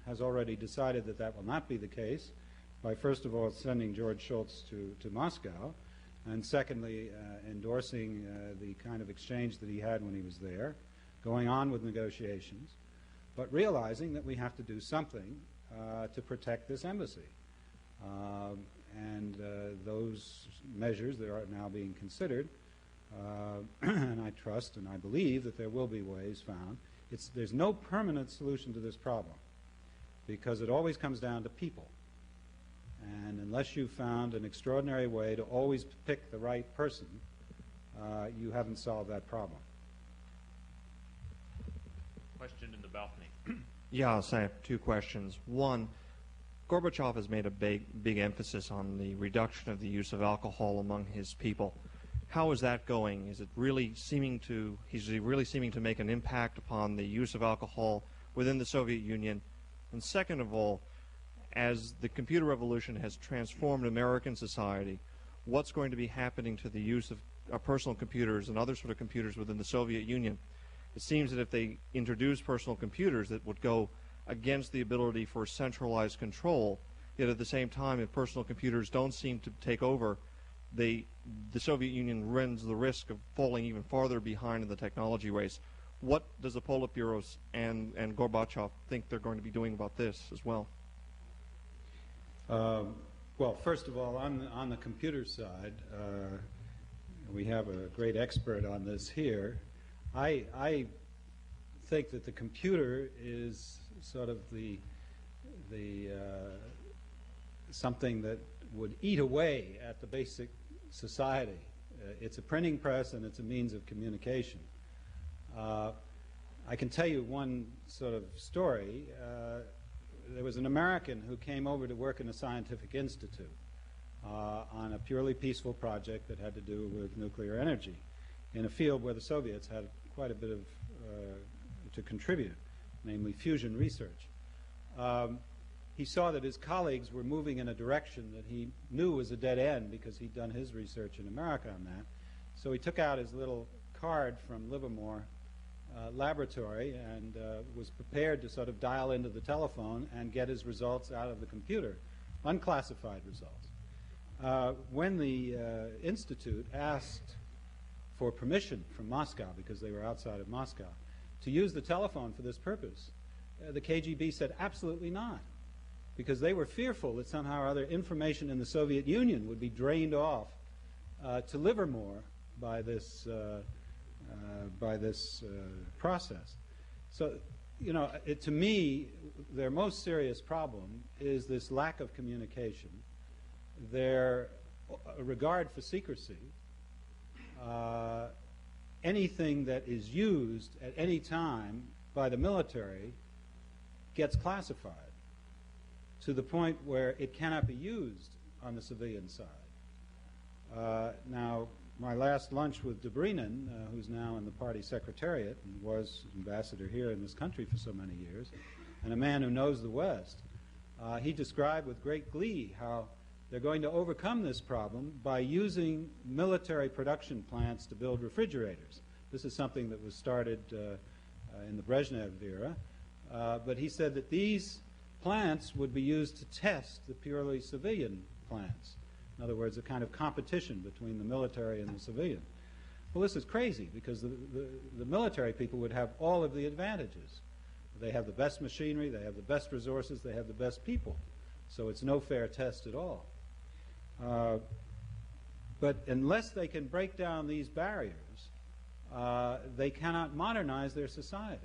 has already decided that that will not be the case by, first of all, sending George Shultz to Moscow, and secondly, endorsing the kind of exchange that he had when he was there, going on with negotiations, but realizing that we have to do something to protect this embassy. And those measures that are now being considered, and I trust and I believe that there will be ways found. There's no permanent solution to this problem, because it always comes down to people. And unless you've found an extraordinary way to always pick the right person, you haven't solved that problem. Question in the balcony. Yes, I have two questions. One, Gorbachev has made a big emphasis on the reduction of the use of alcohol among his people. How is that going? Is he really seeming to make an impact upon the use of alcohol within the Soviet Union? And second of all, as the computer revolution has transformed American society, what's going to be happening to the use of personal computers and other sort of computers within the Soviet Union? It seems that if they introduce personal computers, that would go against the ability for centralized control. Yet at the same time, if personal computers don't seem to take over, the Soviet Union runs the risk of falling even farther behind in the technology race. What does the Politburo and Gorbachev think they're going to be doing about this as well? Well, first of all, on the computer side, we have a great expert on this here. I think that the computer is sort of the something that would eat away at the basic society. It's a printing press and it's a means of communication. I can tell you one sort of story. There was an American who came over to work in a scientific institute on a purely peaceful project that had to do with nuclear energy in a field where the Soviets had quite a bit of to contribute, namely fusion research. He saw that his colleagues were moving in a direction that he knew was a dead end because he'd done his research in America on that. So he took out his little card from Livermore laboratory and was prepared to sort of dial into the telephone and get his results out of the computer, unclassified results. When the Institute asked for permission from Moscow, because they were outside of Moscow, to use the telephone for this purpose, the KGB said absolutely not, because they were fearful that somehow or other information in the Soviet Union would be drained off to Livermore by this process. So, you know, to me, their most serious problem is this lack of communication, their regard for secrecy. Anything that is used at any time by the military gets classified to the point where it cannot be used on the civilian side. Now, my last lunch with Dobrinin, who's now in the party secretariat and was ambassador here in this country for so many years, and a man who knows the West, he described with great glee how they're going to overcome this problem by using military production plants to build refrigerators. This is something that was started in the Brezhnev era. But he said that these plants would be used to test the purely civilian plants. In other words, a kind of competition between the military and the civilian. Well, this is crazy because the military people would have all of the advantages. They have the best machinery, they have the best resources, they have the best people. So it's no fair test at all. But unless they can break down these barriers, they cannot modernize their society.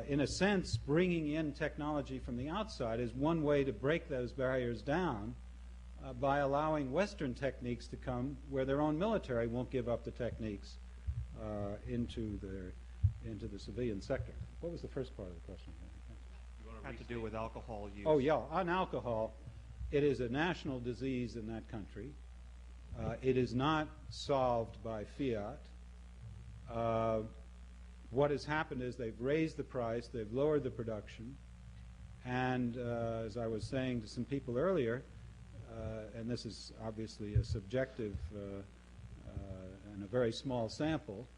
In a sense, bringing in technology from the outside is one way to break those barriers down by allowing Western techniques to come where their own military won't give up the techniques into the civilian sector. What was the first part of the question? Had to do with alcohol use. Oh, yeah. On alcohol, it is a national disease in that country. It is not solved by fiat. What has happened is they've raised the price, they've lowered the production, and as I was saying to some people earlier, and this is obviously a subjective and a very small sample,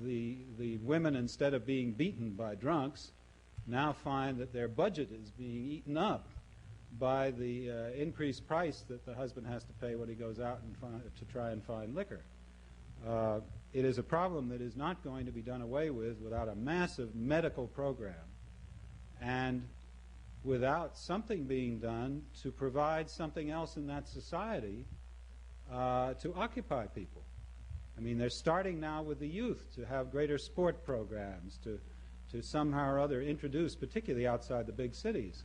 the women, instead of being beaten by drunks, now find that their budget is being eaten up by the increased price that the husband has to pay when he goes out to try and find liquor. It is a problem that is not going to be done away with without a massive medical program and without something being done to provide something else in that society to occupy people. I mean, they're starting now with the youth to have greater sport programs, to somehow or other introduce, particularly outside the big cities,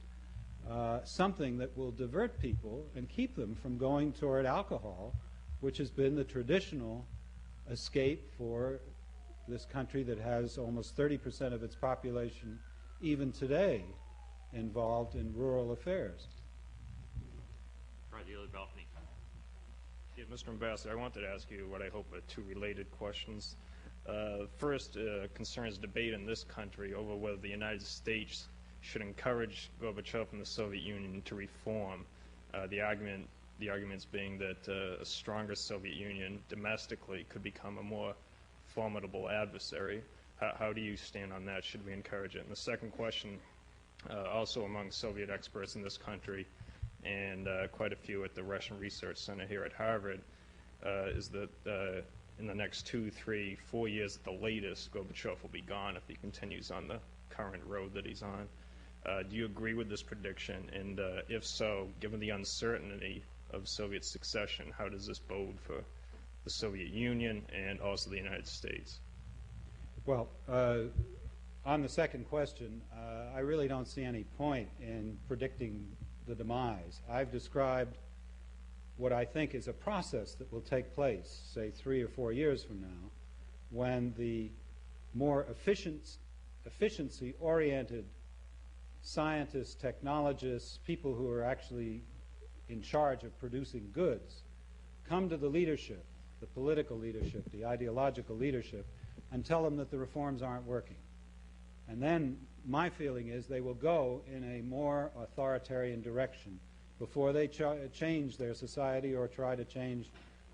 something that will divert people and keep them from going toward alcohol, which has been the traditional escape for this country that has almost 30% of its population, even today, involved in rural affairs. Right, the other balcony. Yeah, Mr. Ambassador, I wanted to ask you what I hope are two related questions. First concerns debate in this country over whether the United States should encourage Gorbachev and the Soviet Union to reform. The arguments being that a stronger Soviet Union domestically could become a more formidable adversary. How do you stand on that? Should we encourage it? And the second question, also among Soviet experts in this country and quite a few at the Russian Research Center here at Harvard, is that in the next 2, 3, 4 years at the latest, Gorbachev will be gone if he continues on the current road that he's on. Do you agree with this prediction? And if so, given the uncertainty of Soviet succession, how does this bode for the Soviet Union and also the United States? Well, on the second question, I really don't see any point in predicting the demise. I've described what I think is a process that will take place, say 3 or 4 years from now, when the more efficiency-oriented scientists, technologists, people who are actually in charge of producing goods, come to the leadership, the political leadership, the ideological leadership, and tell them that the reforms aren't working. And then my feeling is they will go in a more authoritarian direction before they change their society or try to change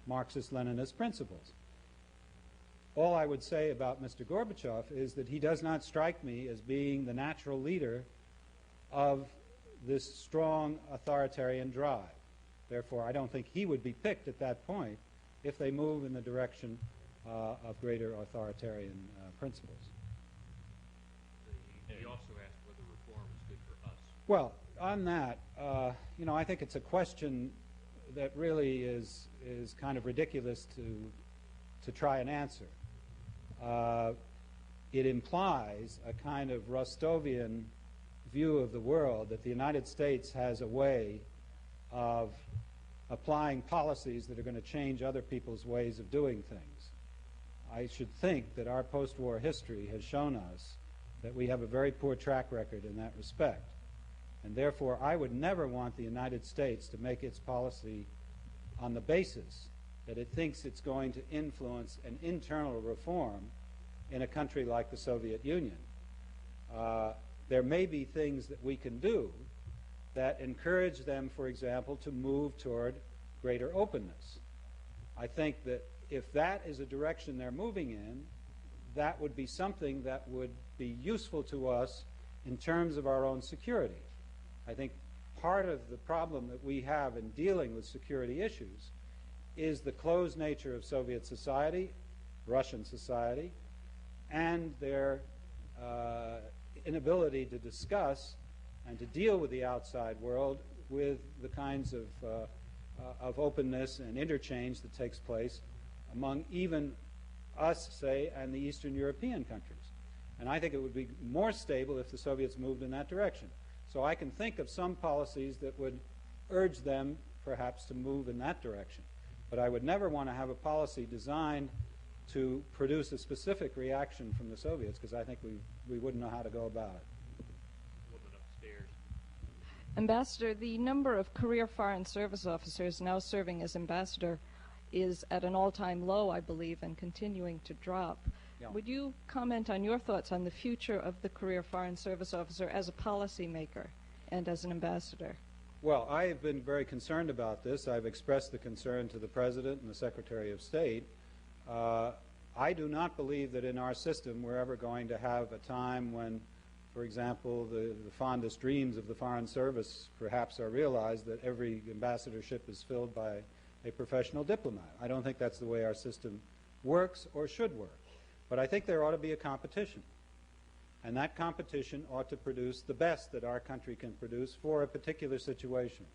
Marxist-Leninist principles. All I would say about Mr. Gorbachev is that he does not strike me as being the natural leader of this strong authoritarian drive. Therefore, I don't think he would be picked at that point if they move in the direction of greater authoritarian principles. You also asked whether reform is good for us. Well, on that, I think it's a question that really is kind of ridiculous to try and answer. It implies a kind of Rostovian view of the world that the United States has a way of applying policies that are going to change other people's ways of doing things. I should think that our post-war history has shown us that we have a very poor track record in that respect. And therefore, I would never want the United States to make its policy on the basis that it thinks it's going to influence an internal reform in a country like the Soviet Union. There may be things that we can do that encourage them, for example, to move toward greater openness. I think that if that is a direction they're moving in, that would be something that would be useful to us in terms of our own security. I think part of the problem that we have in dealing with security issues is the closed nature of Soviet society, Russian society, and their inability to discuss and to deal with the outside world with the kinds of openness and interchange that takes place among even us, say, and the Eastern European countries. And I think it would be more stable if the Soviets moved in that direction. So I can think of some policies that would urge them, perhaps, to move in that direction. But I would never want to have a policy designed to produce a specific reaction from the Soviets, because I think we wouldn't know how to go about it. A little bit upstairs. Ambassador, the number of career Foreign Service officers now serving as ambassador is at an all-time low, I believe, and continuing to drop. Yeah. Would you comment on your thoughts on the future of the career Foreign Service officer as a policymaker and as an ambassador? Well, I have been very concerned about this. I've expressed the concern to the President and the Secretary of State. I do not believe that in our system we're ever going to have a time when, for example, the fondest dreams of the Foreign Service perhaps are realized, that every ambassadorship is filled by a professional diplomat. I don't think that's the way our system works or should work. But I think there ought to be a competition. And that competition ought to produce the best that our country can produce for a particular situation.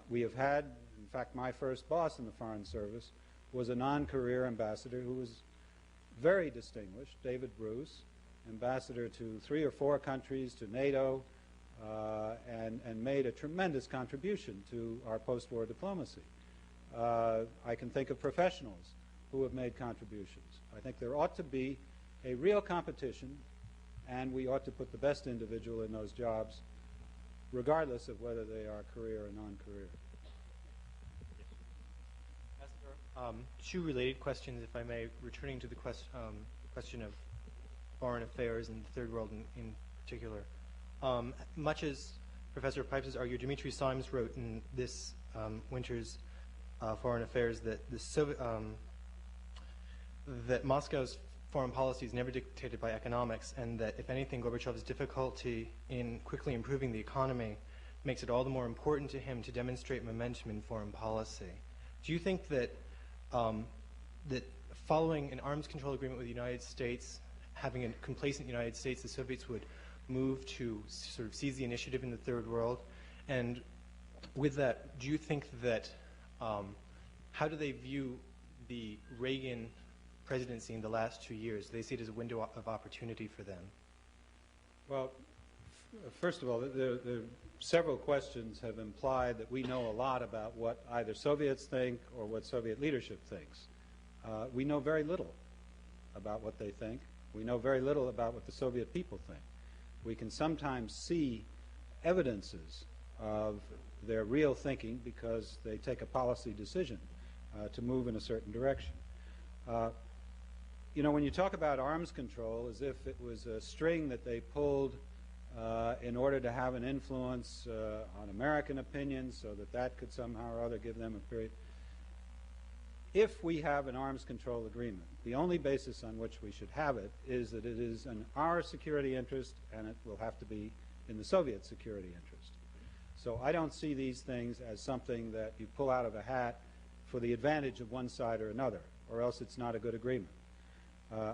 We have had, in fact, my first boss in the Foreign Service was a non-career ambassador who was very distinguished, David Bruce, ambassador to 3 or 4 countries, to NATO, and made a tremendous contribution to our post-war diplomacy. I can think of professionals who have made contributions. I think there ought to be a real competition, and we ought to put the best individual in those jobs, regardless of whether they are career or non-career. 2 related questions, if I may, returning to the question of foreign affairs and the Third World in particular. Much as Professor Pipes has argued, Dimitri Simes wrote in this winter's Foreign Affairs that that Moscow's foreign policy is never dictated by economics, and that, if anything, Gorbachev's difficulty in quickly improving the economy makes it all the more important to him to demonstrate momentum in foreign policy. Do you think that that following an arms control agreement with the United States, having a complacent United States, the Soviets would move to sort of seize the initiative in the Third World? And with that, do you think that, how do they view the Reagan presidency in the last 2 years? Do they see it as a window of opportunity for them? Well, first of all, several questions have implied that we know a lot about what either Soviets think or what Soviet leadership thinks. We know very little about what they think. We know very little about what the Soviet people think. We can sometimes see evidences of their real thinking because they take a policy decision to move in a certain direction. You know, when you talk about arms control as if it was a string that they pulled in order to have an influence on American opinions so that that could somehow or other give them a period. If we have an arms control agreement, the only basis on which we should have it is that it is in our security interest, and it will have to be in the Soviet security interest. So I don't see these things as something that you pull out of a hat for the advantage of one side or another, or else it's not a good agreement.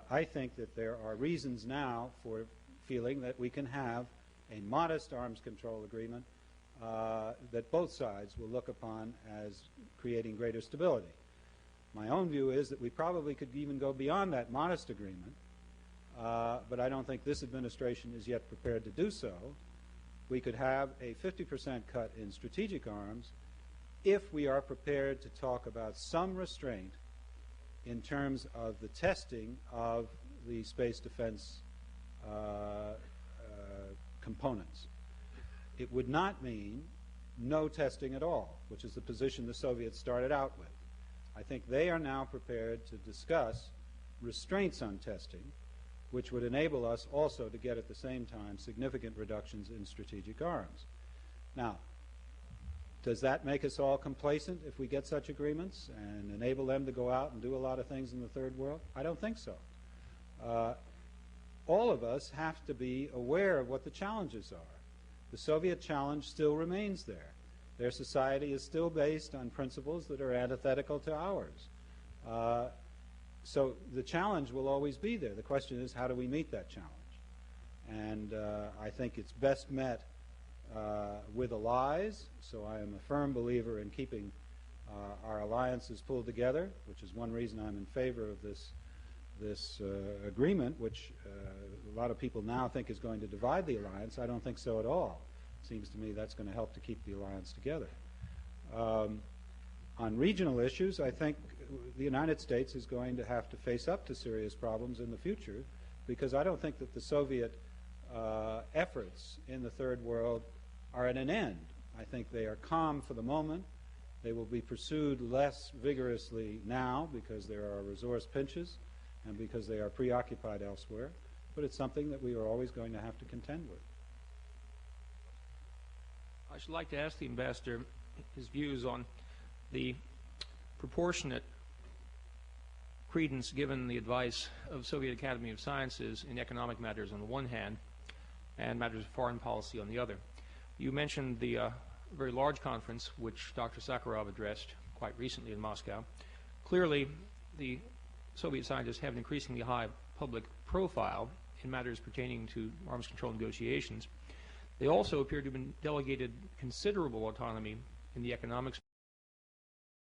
I think that there are reasons now for feeling that we can have a modest arms control agreement that both sides will look upon as creating greater stability. My own view is that we probably could even go beyond that modest agreement, but I don't think this administration is yet prepared to do so. We could have a 50% cut in strategic arms if we are prepared to talk about some restraint in terms of the testing of the space defense components. It would not mean no testing at all, which is the position the Soviets started out with. I think they are now prepared to discuss restraints on testing, which would enable us also to get at the same time significant reductions in strategic arms. Now, does that make us all complacent if we get such agreements and enable them to go out and do a lot of things in the third world? I don't think so. All of us have to be aware of what the challenges are. The Soviet challenge still remains there. Their society is still based on principles that are antithetical to ours. So the challenge will always be there. The question is, how do we meet that challenge? And I think it's best met with allies, so I am a firm believer in keeping our alliances pulled together, which is one reason I'm in favor of this agreement, which a lot of people now think is going to divide the alliance. I don't think so at all. It seems to me that's going to help to keep the alliance together. On regional issues, I think the United States is going to have to face up to serious problems in the future, because I don't think that the Soviet efforts in the third world are at an end. I think they are calm for the moment. They will be pursued less vigorously now because there are resource pinches and because they are preoccupied elsewhere, but it's something that we are always going to have to contend with. I should like to ask the ambassador his views on the proportionate credence given the advice of the Soviet Academy of Sciences in economic matters on the one hand and matters of foreign policy on the other. You mentioned the very large conference which Dr. Sakharov addressed quite recently in Moscow. Clearly, the Soviet scientists have an increasingly high public profile in matters pertaining to arms control negotiations. They also appear to have been delegated considerable autonomy in the economics